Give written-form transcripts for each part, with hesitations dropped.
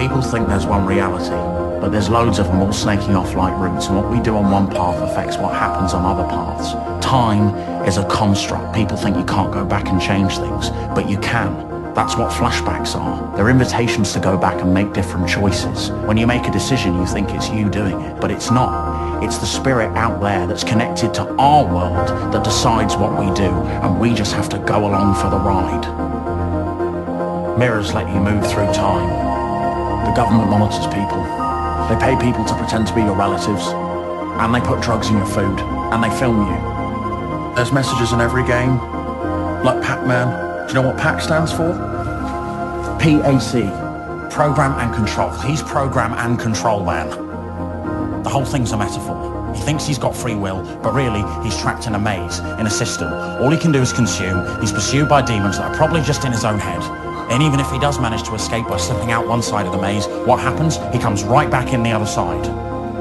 People think there's one reality, but there's loads of them all snaking off like roots, and what we do on one path affects what happens on other paths. Time is a construct. People think you can't go back and change things, but you can. That's what flashbacks are. They're invitations to go back and make different choices. When you make a decision, you think it's you doing it, but it's not. It's the spirit out there that's connected to our world that decides what we do, and we just have to go along for the ride. Mirrors let you move through time. The government monitors people. They pay people to pretend to be your relatives, and they put drugs in your food, and they film you. There's messages in every game, like Pac-Man. Do you know what PAC stands for? PAC. Program and Control. He's Program and Control Man. The whole thing's a metaphor. He thinks he's got free will, but really, he's trapped in a maze, in a system. All he can do is consume. He's pursued by demons that are probably just in his own head. And even if he does manage to escape by slipping out one side of the maze, what happens? He comes right back in the other side.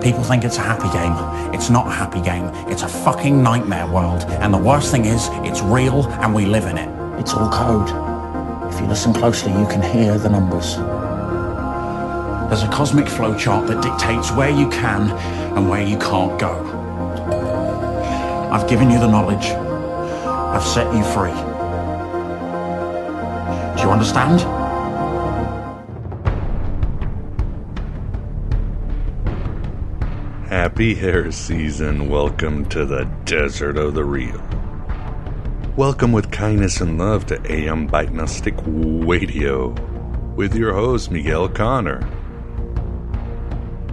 People think it's a happy game. It's not a happy game. It's a fucking nightmare world. And the worst thing is, it's real and we live in it. It's all code. If you listen closely, you can hear the numbers. There's a cosmic flowchart that dictates where you can and where you can't go. I've given you the knowledge. I've set you free. Do you understand? Happy hair season. Welcome to the desert of the real. Welcome with kindness and love to Aeon Byte Gnostic Radio with your host, Miguel Conner.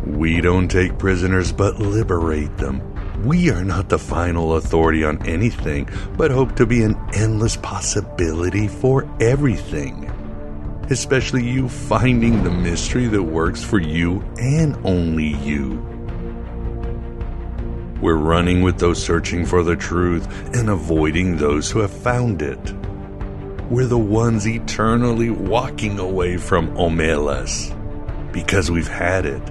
We don't take prisoners but liberate them. We are not the final authority on anything, but hope to be an endless possibility for everything. Especially you finding the mystery that works for you and only you. We're running with those searching for the truth and avoiding those who have found it. We're the ones eternally walking away from Omelas because we've had it.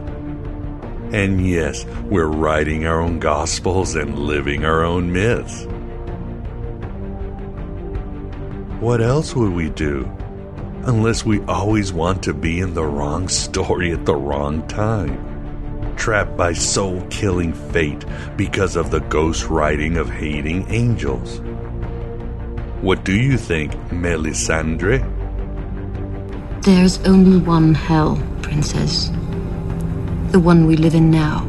And yes, we're writing our own gospels and living our own myths. What else would we do? Unless we always want to be in the wrong story at the wrong time. Trapped by soul-killing fate because of the ghost writing of hating angels. What do you think, Melisandre? There's only one hell, Princess. The one we live in now.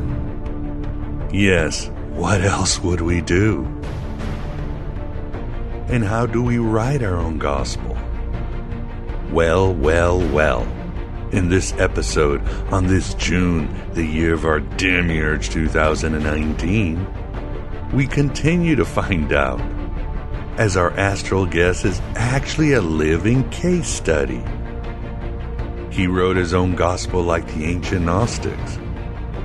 Yes, what else would we do? And how do we write our own gospel? Well. In this episode, on this June, the year of our demiurge 2019, we continue to find out, as our astral guest is actually a living case study. He wrote his own gospel like the ancient Gnostics.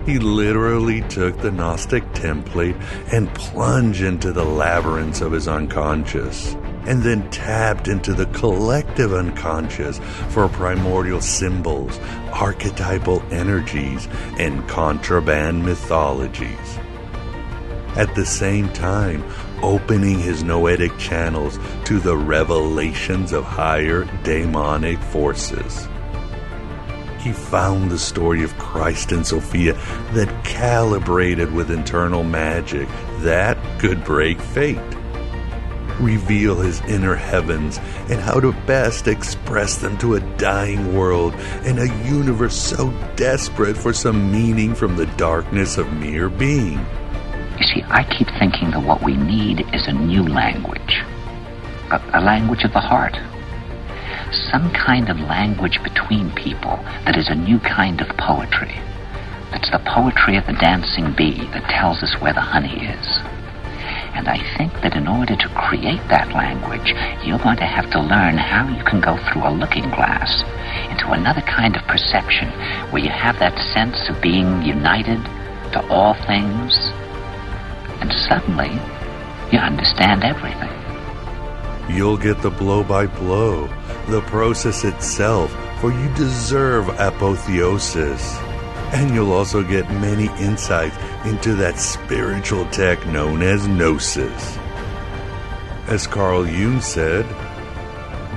He literally took the Gnostic template and plunged into the labyrinths of his unconscious, and then tapped into the collective unconscious for primordial symbols, archetypal energies, and contraband mythologies. At the same time, opening his noetic channels to the revelations of higher demonic forces. He found the story of Christ and Sophia that calibrated with internal magic that could break fate. Reveal his inner heavens and how to best express them to a dying world and a universe so desperate for some meaning from the darkness of mere being. You see, I keep thinking that what we need is a new language. A language of the heart. Some kind of language between people that is a new kind of poetry. That's the poetry of the dancing bee that tells us where the honey is. And I think that in order to create that language, you're going to have to learn how you can go through a looking glass into another kind of perception where you have that sense of being united to all things, and suddenly you understand everything. You'll get the blow-by-blow, the process itself, for you deserve apotheosis. And you'll also get many insights into that spiritual tech known as Gnosis. As Carl Jung said,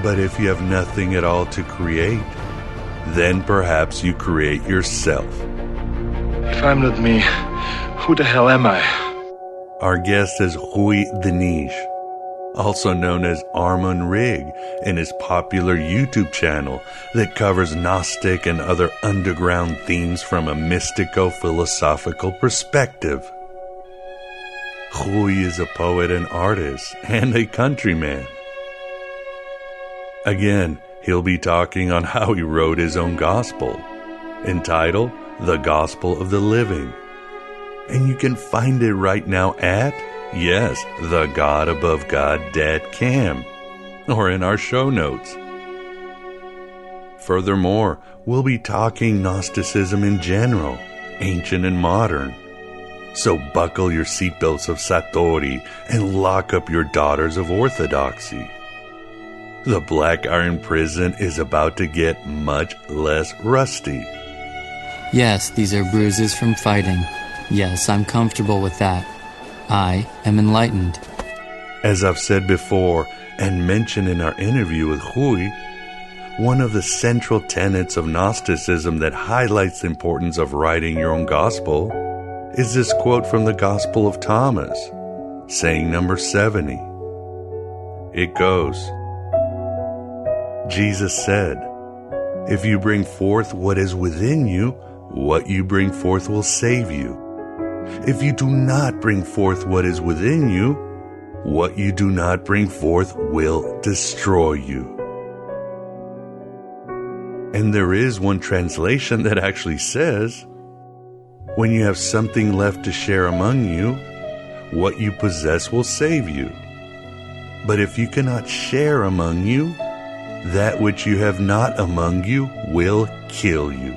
but if you have nothing at all to create, then perhaps you create yourself. If I'm not me, who the hell am I? Our guest is Rui Diniz, also known as Armon Rig, in his popular YouTube channel that covers Gnostic and other underground themes from a mystico-philosophical perspective. Rui is a poet and artist, and a countryman. Again, he'll be talking on how he wrote his own gospel, entitled The Gospel of the Living. And you can find it right now at, yes, the God Above God.cam, or in our show notes. Furthermore, we'll be talking Gnosticism in general, ancient and modern. So buckle your seatbelts of Satori and lock up your daughters of Orthodoxy. The Black Iron Prison is about to get much less rusty. Yes, these are bruises from fighting. Yes, I'm comfortable with that. I am enlightened. As I've said before and mentioned in our interview with Rui, one of the central tenets of Gnosticism that highlights the importance of writing your own gospel is this quote from the Gospel of Thomas, saying number 70. It goes, Jesus said, "If you bring forth what is within you, what you bring forth will save you. If you do not bring forth what is within you, what you do not bring forth will destroy you." And there is one translation that actually says, when you have something left to share among you, what you possess will save you. But if you cannot share among you, that which you have not among you will kill you.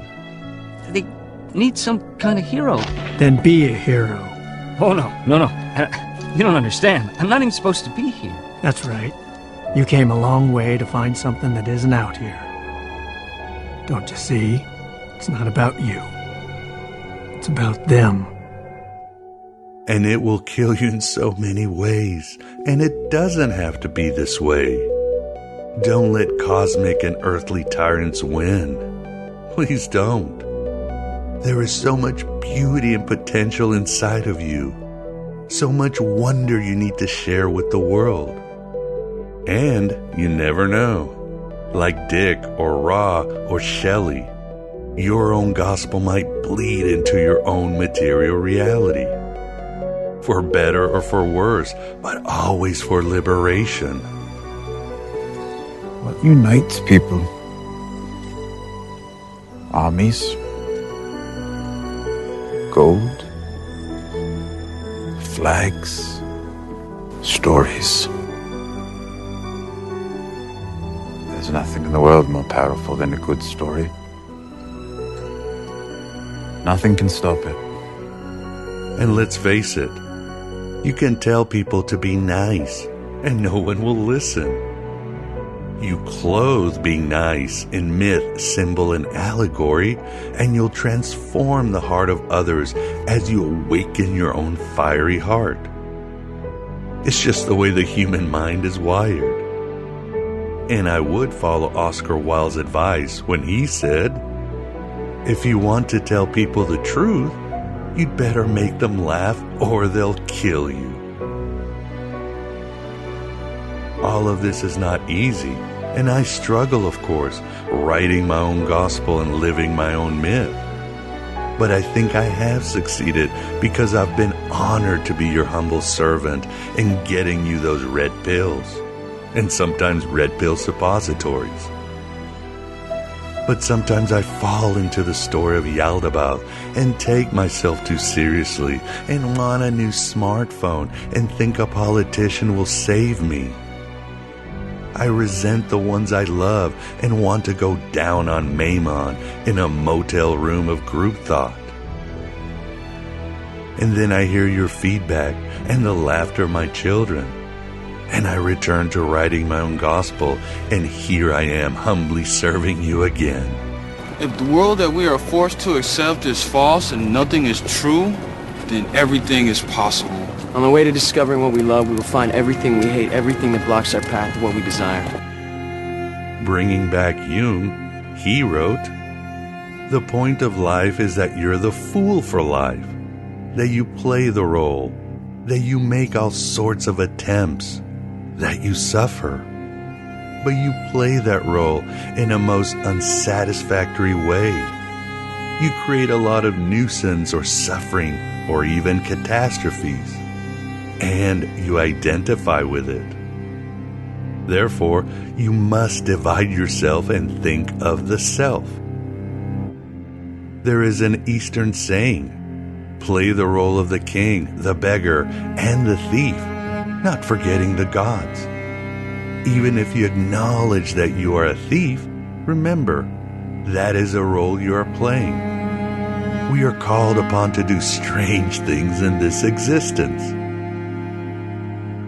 They need some kind of hero. Then be a hero. Oh, no. You don't understand. I'm not even supposed to be here. That's right. You came a long way to find something that isn't out here. Don't you see? It's not about you. It's about them. And it will kill you in so many ways. And it doesn't have to be this way. Don't let cosmic and earthly tyrants win. Please don't. There is so much beauty and potential inside of you. So much wonder you need to share with the world. And you never know. Like Dick or Ra or Shelley, your own gospel might bleed into your own material reality. For better or for worse, but always for liberation. What unites people? Armies? Gold? Flags? Stories? There's nothing in the world more powerful than a good story. Nothing can stop it. And let's face it, you can tell people to be nice, and no one will listen. You clothe being nice in myth, symbol, and allegory, and you'll transform the heart of others as you awaken your own fiery heart. It's just the way the human mind is wired. And I would follow Oscar Wilde's advice when he said, if you want to tell people the truth, you'd better make them laugh or they'll kill you. All of this is not easy, and I struggle, of course, writing my own gospel and living my own myth. But I think I have succeeded because I've been honored to be your humble servant in getting you those red pills, and sometimes red pill suppositories. But sometimes I fall into the story of Yaldabaoth and take myself too seriously and want a new smartphone and think a politician will save me. I resent the ones I love and want to go down on Maimon in a motel room of group thought. And then I hear your feedback and the laughter of my children. And I return to writing my own gospel, and here I am humbly serving you again. If the world that we are forced to accept is false and nothing is true, then everything is possible. On the way to discovering what we love, we will find everything we hate, everything that blocks our path to what we desire. Bringing back Jung, he wrote, The point of life is that you're the fool for life, that you play the role, that you make all sorts of attempts, that you suffer. But you play that role in a most unsatisfactory way. You create a lot of nuisance or suffering or even catastrophes, and you identify with it. Therefore, you must divide yourself and think of the self. There is an Eastern saying, play the role of the king, the beggar, and the thief, not forgetting the gods. Even if you acknowledge that you are a thief, remember, that is a role you are playing. We are called upon to do strange things in this existence.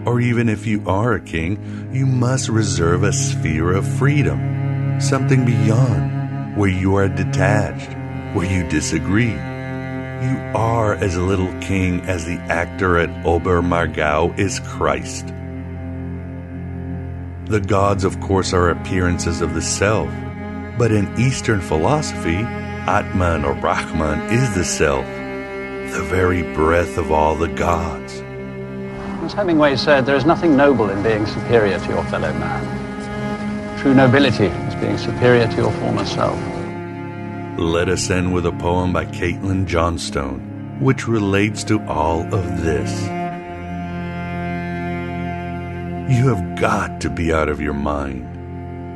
Or even if you are a king, you must reserve a sphere of freedom, something beyond, where you are detached, where you disagree. You are as little king as the actor at Obermargau is Christ. The gods, of course, are appearances of the self, but in Eastern philosophy, Atman or Brahman is the self, the very breath of all the gods. As Hemingway said, there is nothing noble in being superior to your fellow man. True nobility is being superior to your former self. Let us end with a poem by Caitlin Johnstone, which relates to all of this. You have got to be out of your mind.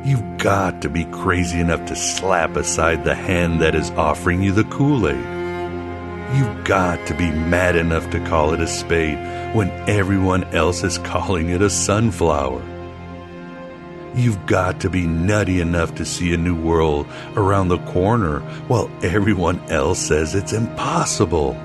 You've got to be crazy enough to slap aside the hand that is offering you the Kool-Aid. You've got to be mad enough to call it a spade when everyone else is calling it a sunflower. You've got to be nutty enough to see a new world around the corner while everyone else says it's impossible.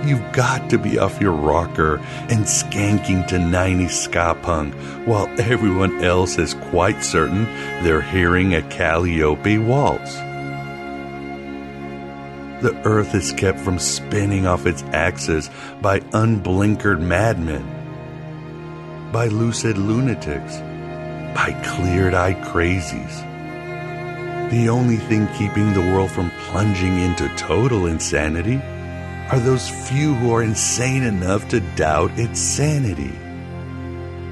You've got to be off your rocker and skanking to 90s ska punk while everyone else is quite certain they're hearing a Calliope waltz. The earth is kept from spinning off its axis by unblinkered madmen, by lucid lunatics, by cleared-eyed crazies. The only thing keeping the world from plunging into total insanity are those few who are insane enough to doubt its sanity.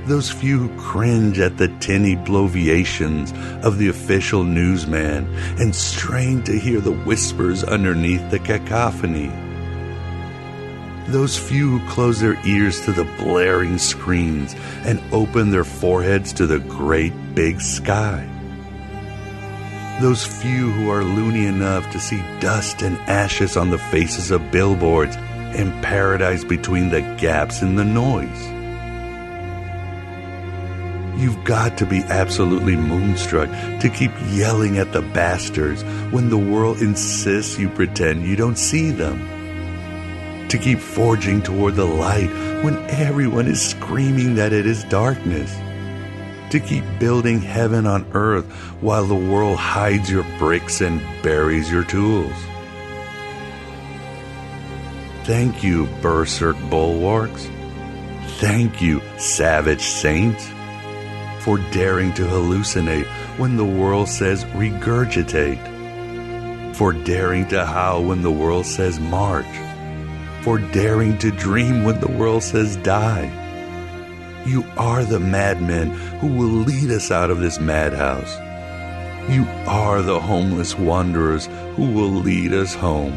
Those few who cringe at the tinny bloviations of the official newsman and strain to hear the whispers underneath the cacophony. Those few who close their ears to the blaring screens and open their foreheads to the great big sky. Those few who are loony enough to see dust and ashes on the faces of billboards and paradise between the gaps in the noise. You've got to be absolutely moonstruck to keep yelling at the bastards when the world insists you pretend you don't see them. To keep forging toward the light when everyone is screaming that it is darkness. To keep building heaven on earth while the world hides your bricks and buries your tools. Thank you, berserk bulwarks. Thank you, savage saints, for daring to hallucinate when the world says regurgitate, for daring to howl when the world says march, for daring to dream when the world says die. You are the madmen who will lead us out of this madhouse. You are the homeless wanderers who will lead us home.